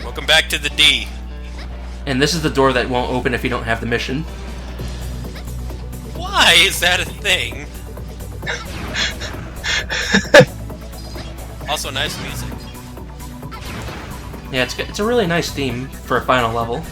Welcome back to the D. And this is the door that won't open if you don't have the mission. Why is that a thing? Also, nice music. Yeah, it's a really nice theme for a final level.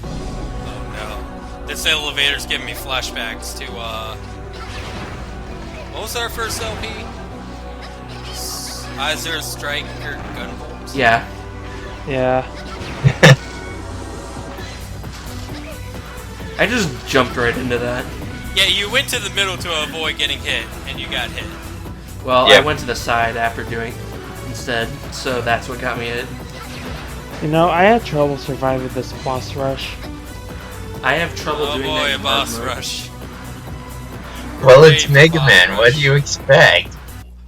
Oh no. This elevator's giving me flashbacks to, what was our first LP? Izir Striker Gunvolt? Yeah. Yeah. I just jumped right into that. Yeah, you went to the middle to avoid getting hit, and you got hit. Well, Yeah. I went to the side after doing instead, so that's what got me hit. You know, I had trouble surviving this boss rush. I have trouble Oh doing boy, that a in boss hard mode. rush. Well, it's Great boss Megaman. What rush. do you expect?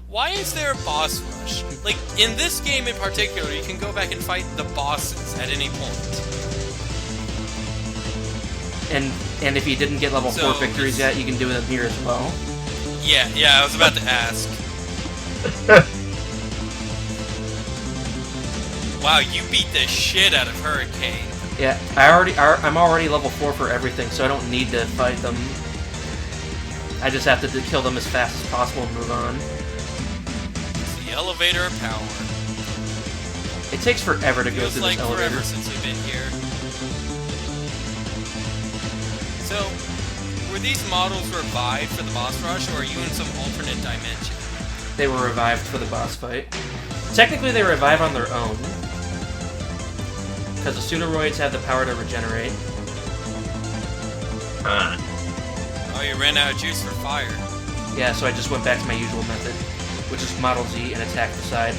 Why is there a boss rush? Like, in this game in particular, you can go back and fight the bosses at any point. And if you didn't get level So, 4 victories yet, you can do them here as well. Yeah, I was about to ask. Wow, you beat the shit out of Hurricane. Yeah, I'm already level 4 for everything, so I don't need to fight them. I just have to kill them as fast as possible and move on. It's the elevator of power. It takes forever to go Feels through like this elevator. forever since we've been here. So, were these models revived for the boss rush, or are you in some alternate dimension? They were revived for the boss fight. Technically, they revive on their own, because the pseudoroids have the power to regenerate. Oh, you ran out of juice for fire. Yeah, so I just went back to my usual method, which is Model Z and attack the side.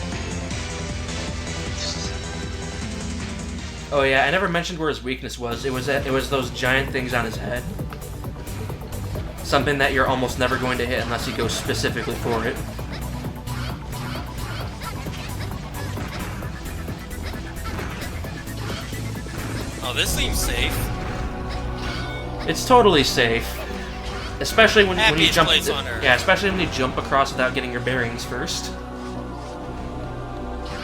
Oh yeah, I never mentioned where his weakness was. It was those giant things on his head. Something that you're almost never going to hit unless you go specifically for it. Oh, this seems safe. It's totally safe, especially when you Happiest jump. place on Earth. Yeah, especially when you jump across without getting your bearings first.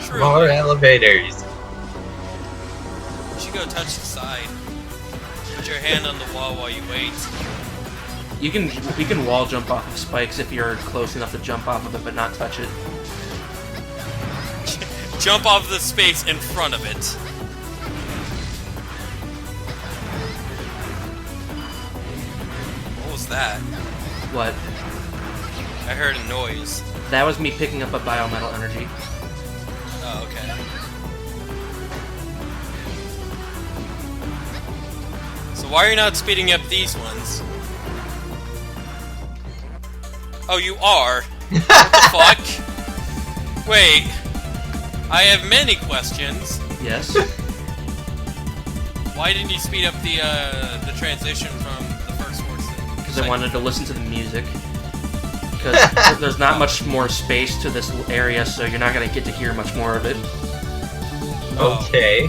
True. More elevators. You should go touch the side. Put your hand on the wall while you wait. You can wall jump off of spikes if you're close enough to jump off of it, but not touch it. Jump off the space in front of it. What was that? What? I heard a noise. That was me picking up a biometal energy. Oh, okay. So why are you not speeding up these ones? Oh, you are? What the fuck? Wait. I have many questions. Yes. Why didn't you speed up the transition from the first horse thing? Because I wanted to listen to the music. Because there's not much more space to this area, so you're not going to get to hear much more of it. Okay.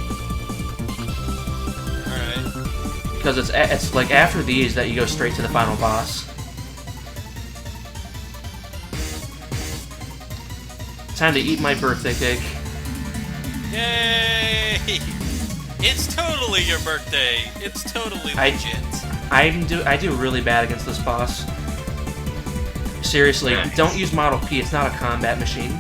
Alright. Because it's like after these that you go straight to the final boss. Time to eat my birthday cake. Yay! It's totally your birthday. It's totally legit. I do really bad against this boss. Seriously, Nice. don't use Model P. It's not a combat machine.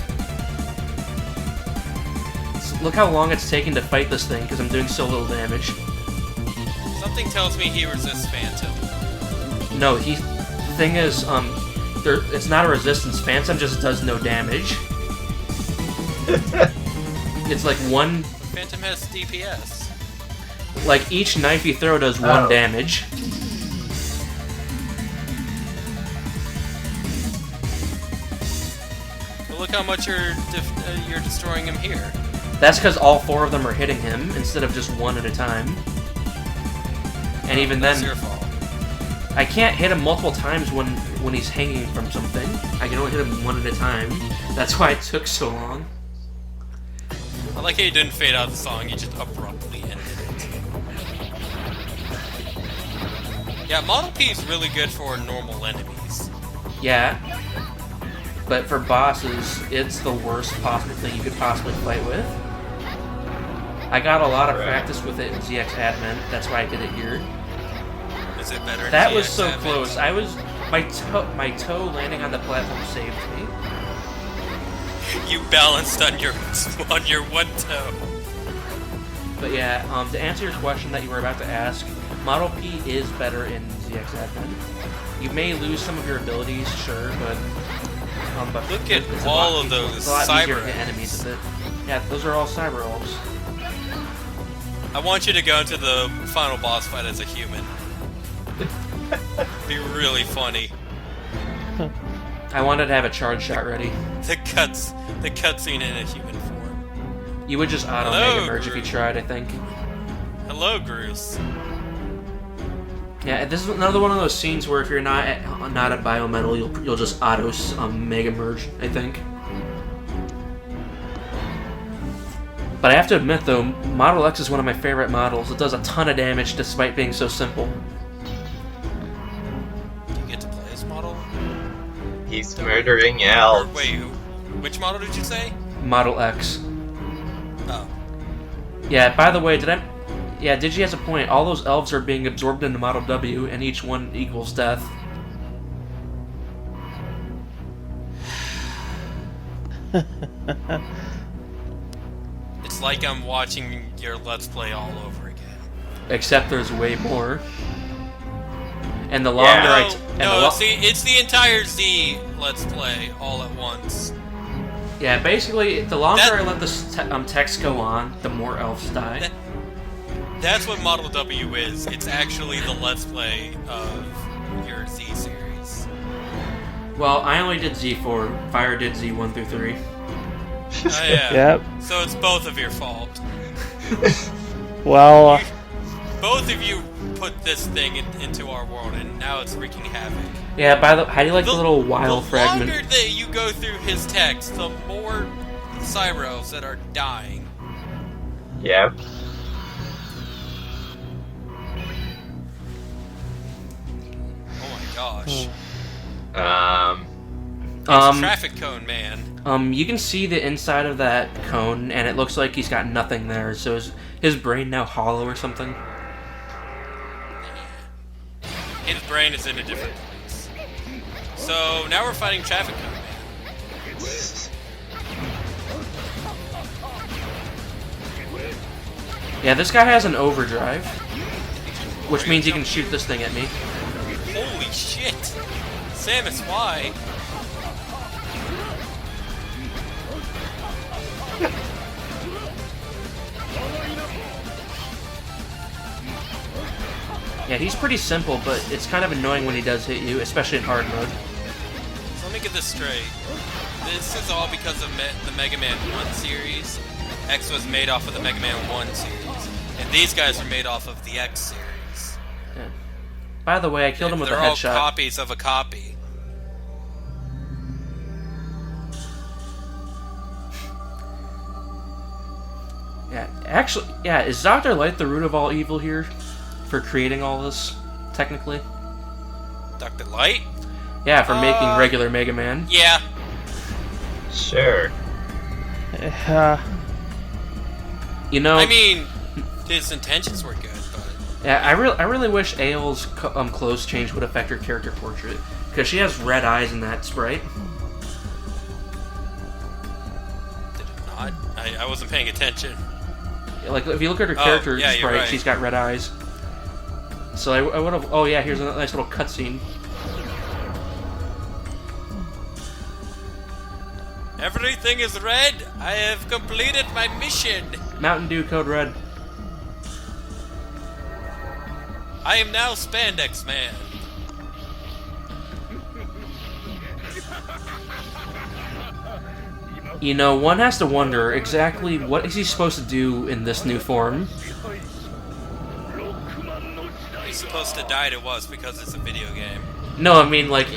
Look how long it's taken to fight this thing because I'm doing so little damage. Something tells me he resists Phantom. No, the thing is, it's not a resistance. Phantom just does no damage. It's like one, Phantom has DPS. like each knife you throw does one Oh. damage. But look how much you're destroying him here. That's because all 4 of them are hitting him instead of just one at a time. And even That's then, your fault. I can't hit him multiple times when he's hanging from something. I can only hit him one at a time. That's why it took so long. I like how you didn't fade out the song, you just abruptly ended it. Yeah, Model P is really good for normal enemies. Yeah. But for bosses, it's the worst possible thing you could possibly fight with. I got a lot of practice with it in ZX Advent. That's why I did it here. Is it better? That in was GX so Advent? close. My toe landing on the platform saved me. You balanced on your one toe. But yeah, to answer your question that you were about to ask, Model P is better in ZX Advent. You may lose some of your abilities, sure, but Look at it's all of easier- those it's a lot easier cyber to hit enemies with it. Yeah, those are all cyber elves. I want you to go into the final boss fight as a human. Be really funny. I wanted to have a charge shot ready. The cutscene in a human form. You would just auto Hello, Mega Merge if you tried, I think. Hello, Bruce. Yeah, this is another one of those scenes where if you're not a biometal, you'll just auto Mega Merge, I think. But I have to admit though, Model X is one of my favorite models. It does a ton of damage despite being so simple. Do you get to play this model? He's murdering Or, elves. wait, which model did you say? Model X. Oh. Yeah, by the way, Yeah, Digi has a point. All those elves are being absorbed into Model W, and each one equals death. It's like I'm watching your Let's Play all over again. Except there's way more. And the longer See, it's the entire Z Let's Play all at once. Yeah, basically, the longer I let this text go on, the more elves die. That's what Model W is. It's actually the Let's Play of your Z series. Well, I only did Z4. Fire did Z1 through 3. Oh, yeah. Yep. So it's both of your fault. Well, Both of you put this thing into our world, and now it's wreaking havoc. Yeah, how do you like the little wild fragment? The longer that you go through his text, the more cyber elves that are dying. Yep. Oh my gosh. Um, Traffic cone, man. You can see the inside of that cone, and it looks like he's got nothing there. So is his brain now hollow or something? His brain is in a different place. So now we're fighting traffic cone, man. Yeah, this guy has an overdrive, which means he can shoot this thing at me. Holy shit! Samus, why? Yeah, he's pretty simple, but it's kind of annoying when he does hit you, especially in hard mode. So let me get this straight. This is all because of the Mega Man 1 series. X was made off of the Mega Man 1 series. And these guys are made off of the X series. Yeah. By the way, I killed him with a They're all headshot. copies of a copy. Yeah, actually, yeah, is Dr. Light the root of all evil here? For creating all this, technically? Dr. Light? Yeah, for making regular Mega Man. Yeah. Sure. You know, I mean, his intentions were good, but... yeah, I really wish Ael's clothes change would affect her character portrait. Because she has red eyes in that sprite. Did it not? I wasn't paying attention. Like, if you look at her character yeah, you're sprite, right. she's got red eyes. So I would have... Oh yeah, here's a nice little cutscene. Everything is red! I have completed my mission! Mountain Dew Code Red. I am now Spandex Man. You know, one has to wonder exactly what is he supposed to do in this new form. He's supposed to die to us because it's a video game. No, I mean, like,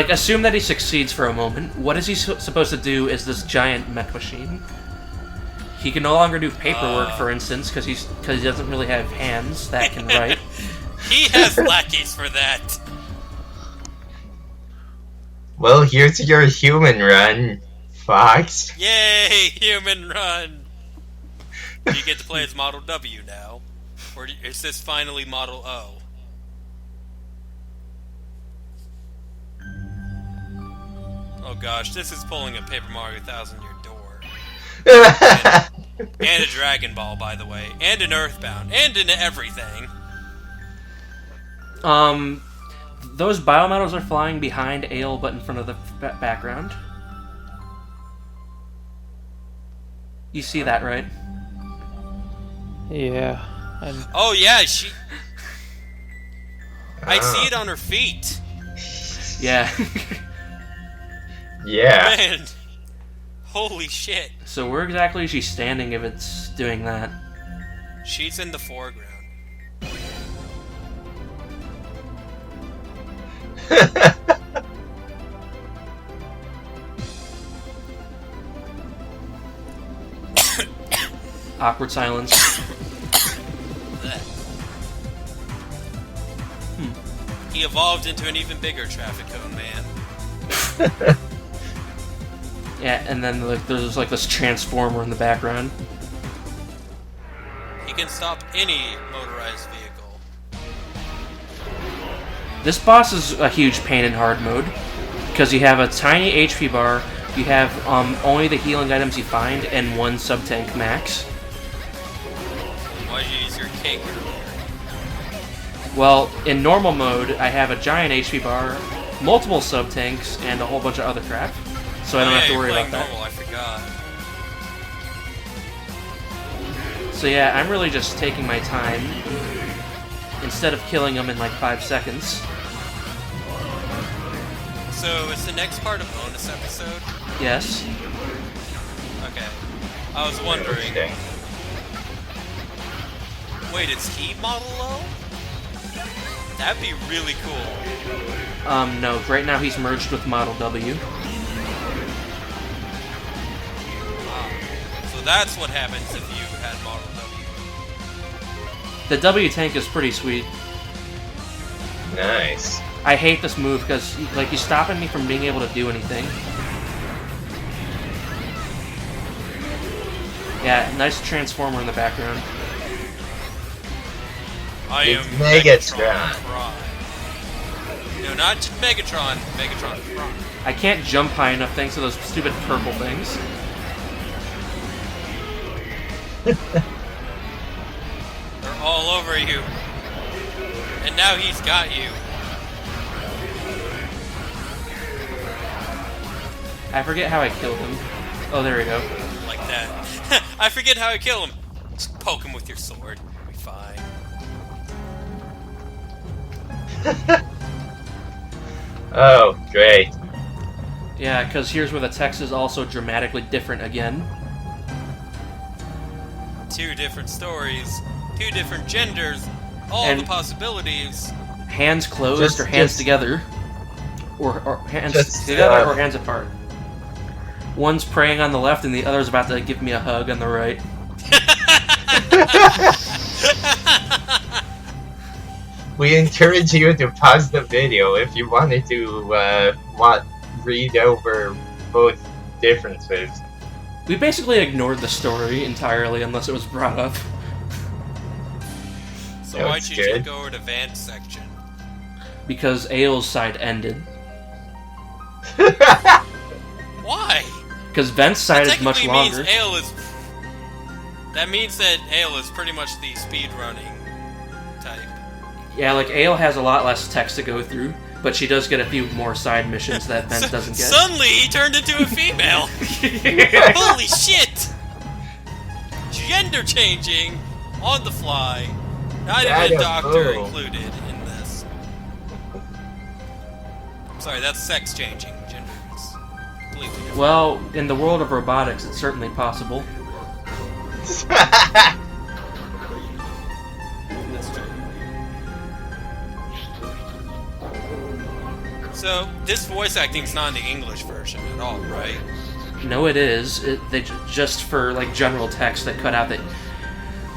assume that he succeeds for a moment. What is he supposed to do as this giant mech machine? He can no longer do paperwork, for instance, because he doesn't really have hands that can write. He has lackeys for that. Well, here's your human run, Fox. Yay, human run. Do you get to play as Model W now? Or is this finally Model O? Oh gosh, this is pulling a Paper Mario 1000-year door. And a Dragon Ball, by the way. And an Earthbound. And an everything. Those biometals are flying behind Ale, but in front of the background. You see that, right? Yeah. Oh yeah, I see it on her feet. Yeah. Yeah. Man. Holy shit. So where exactly is she standing if it's doing that? She's in the foreground. Awkward silence. He evolved into an even bigger traffic cone, man. Yeah, and then there's like this transformer in the background. He can stop any motorized vehicle. This boss is a huge pain in hard mode because you have a tiny HP bar, you have only the healing items you find, and one sub-tank max. Why'd you use your cake earlier? Well, in normal mode, I have a giant HP bar, multiple sub-tanks, and a whole bunch of other crap. So I don't have to worry about that. Normal, I forgot. So yeah, I'm really just taking my time instead of killing them in like 5 seconds. So is the next part a bonus episode? Yes. Okay. I was wondering. Okay. Wait, is he Model O? That'd be really cool. No, right now he's merged with Model W. So that's what happens if you had Model W. The W tank is pretty sweet. Nice. I hate this move because like he's stopping me from being able to do anything. Yeah, nice transformer in the background. I It's am Megatron. Prime. No, not just Megatron. Megatron Prime. I can't jump high enough thanks to those stupid purple things. They're all over you. And now he's got you. I forget how I killed him. Oh, there we go. Like that. I forget how I kill him. Just poke him with your sword. You'll be fine. Oh, great. Yeah, because here's where the text is also dramatically different again. 2 different stories, 2 different genders, all And- the possibilities. Hands closed Just- or hands just- together. Or hands Just, together or hands apart. One's praying on the left and the other's about to give me a hug on the right. We encourage you to pause the video if you wanted to read over both differences. We basically ignored the story entirely unless it was brought up. So Yeah, why'd it's you good. take over to Vance section? Because Ale's side ended. Why? Because Vent's side is much Technically means longer. Ale is... That means that Ale is pretty much the speedrunning type. Yeah, like Ale has a lot less text to go through, but she does get a few more side missions that Vent doesn't get. Suddenly he turned into a female! Holy shit! Gender changing on the fly. Not even a doctor Attaboy. included in this. Sorry, that's sex changing. Gender is completely different. Well, in the world of robotics, it's certainly possible. That's true. So, this voice acting's not in the English version at all, right? No, it is. Just for like general text, they cut out that.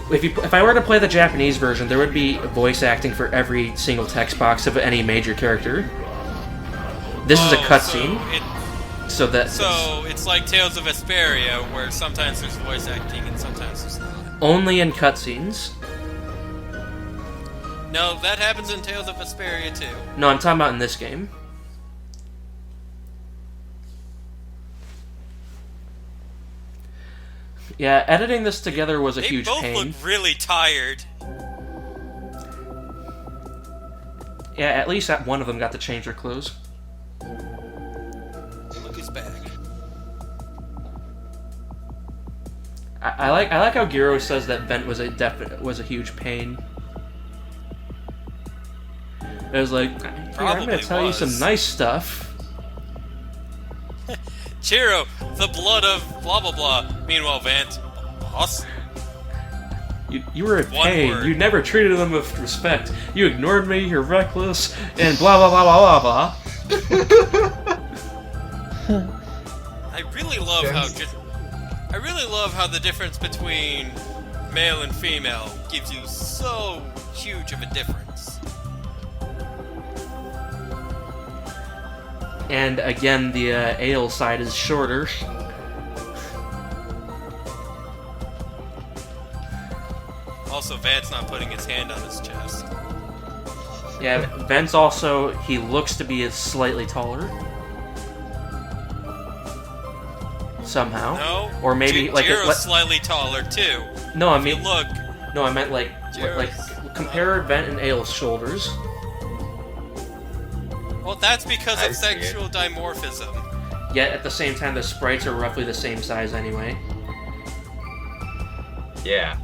If I were to play the Japanese version, there would be voice acting for every single text box of any major character. This is a cutscene, So it's like Tales of Vesperia, where sometimes there's voice acting and sometimes there's not. only in cutscenes. No, that happens in Tales of Vesperia too. No, I'm talking about in this game. Yeah, editing this together was a They huge both pain. look really tired. Yeah, at least that one of them got to change their clothes. Look who's back. I like how Giro says that Vent was a huge pain. It was like, here, I'm Probably gonna tell you was. some nice stuff. Chiro, the blood of blah blah blah. Meanwhile, Vant, boss. You were a One pain. word. You never treated them with respect. You ignored me. You're reckless, and blah blah blah blah blah blah. I really love how the difference between male and female gives you so huge of a difference. And again, the ale side is shorter. Also, Vant's not putting his hand on his chest. Yeah, Vent's also, he looks to be slightly taller. Somehow. No, Or maybe, like, Jiro's slightly taller too. no, I If you mean, look, no, I meant like Jiro's compare Vent and Ale's shoulders. well, that's because I of see it. sexual dimorphism. Yet at the same time, the sprites are roughly the same size anyway. Yeah.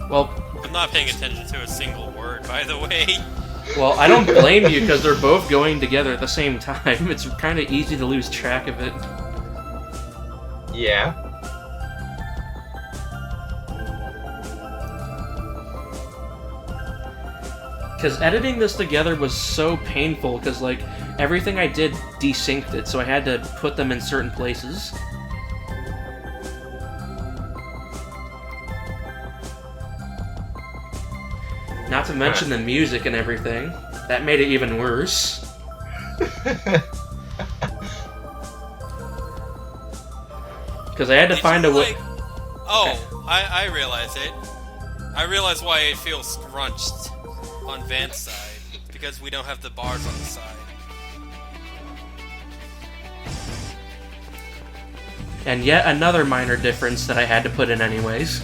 Well, I'm not paying attention to a single word, by the way. well, I don't blame you because they're both going together at the same time. It's kind of easy to lose track of it. Yeah. Because editing this together was so painful because, like, everything I did desynced it, so I had to put them in certain places. Not to mention the music and everything. That made it even worse. Because I had to Did find you, a way. like- Oh, I realize it. I realize why it feels scrunched on Vant's side. Because we don't have the bars on the side. And yet another minor difference that I had to put in anyways.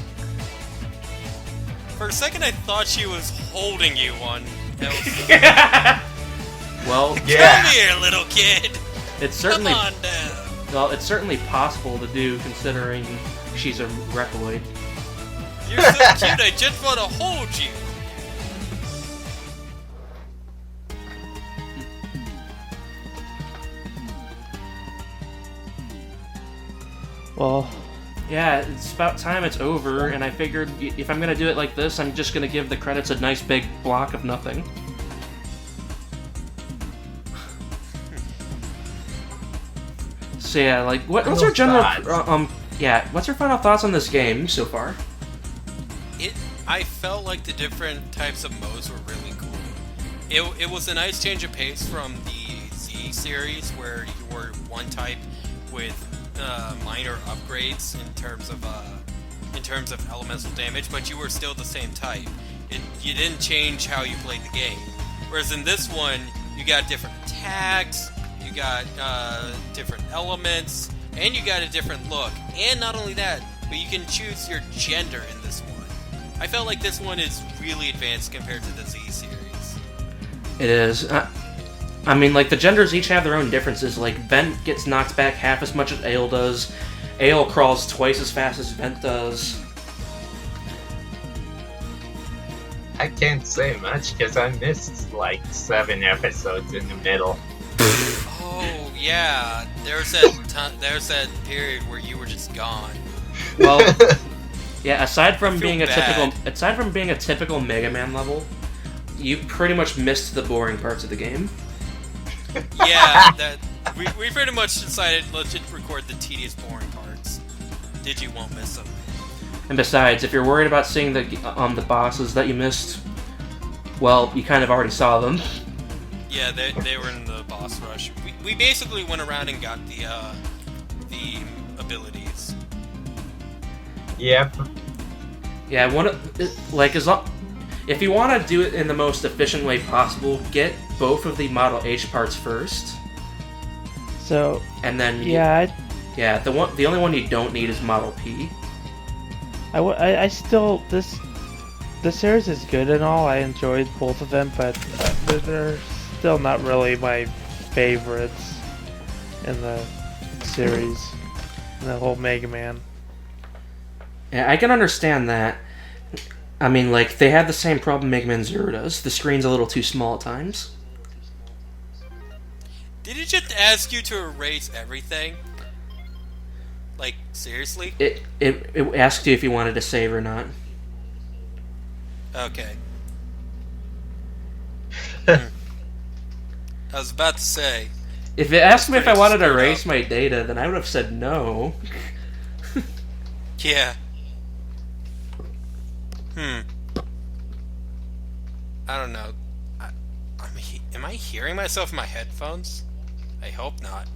For a second, I thought she was holding you on. Well, Yeah. Come here, little kid. it's certainly Come on down. well, it's certainly possible to do considering she's a Reploid. You're so cute. I just want to hold you. Well, Yeah, it's about time it's over, and I figured if I'm gonna do it like this, I'm just gonna give the credits a nice big block of nothing. So yeah, like, what's your general, what's your final thoughts on this game so far? I felt like the different types of modes were really cool. It was a nice change of pace from the Z series, where you were one type with minor upgrades in terms of elemental damage, but you were still the same type. You didn't change how you played the game. Whereas in this one, you got different attacks, you got different elements, and you got a different look. And not only that, but you can choose your gender in this one. I felt like this one is really advanced compared to the Z series. It is. I mean, like, the genders each have their own differences. Like, Vent gets knocked back half as much as Ale does. Ale crawls twice as fast as Vent does. I can't say much because I missed like 7 episodes in the middle. Oh yeah, there's that period where you were just gone. Well, yeah. Aside from feel being a bad. typical Mega Man level, you pretty much missed the boring parts of the game. Yeah, we pretty much decided let's just record the tedious, boring parts. Digi won't miss them. And besides, if you're worried about seeing the bosses that you missed, Well, you kind of already saw them. Yeah, they were in the boss rush. We basically went around and got the abilities. Yep. Yeah, if you want to do it in the most efficient way possible, get both of the Model H parts first, So and then the only one you don't need is Model P. I still the series is good and all. I enjoyed both of them, but they're still not really my favorites in the series, in the whole Mega Man. Yeah, I can understand that. I mean, like, they have the same problem Mega Man Zero does. The screen's a little too small at times. Did it just ask you to erase everything? Like, seriously? It asked you if you wanted to save or not. Okay. I was about to say. If it asked me if I wanted to screwed erase up. my data, then I would have said no. Yeah. I don't know. Am I hearing myself in my headphones? I hope not.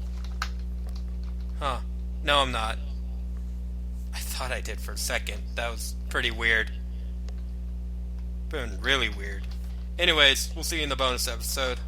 Huh. No, I'm not. I thought I did for a second. That was pretty weird. Been really weird. Anyways, we'll see you in the bonus episode.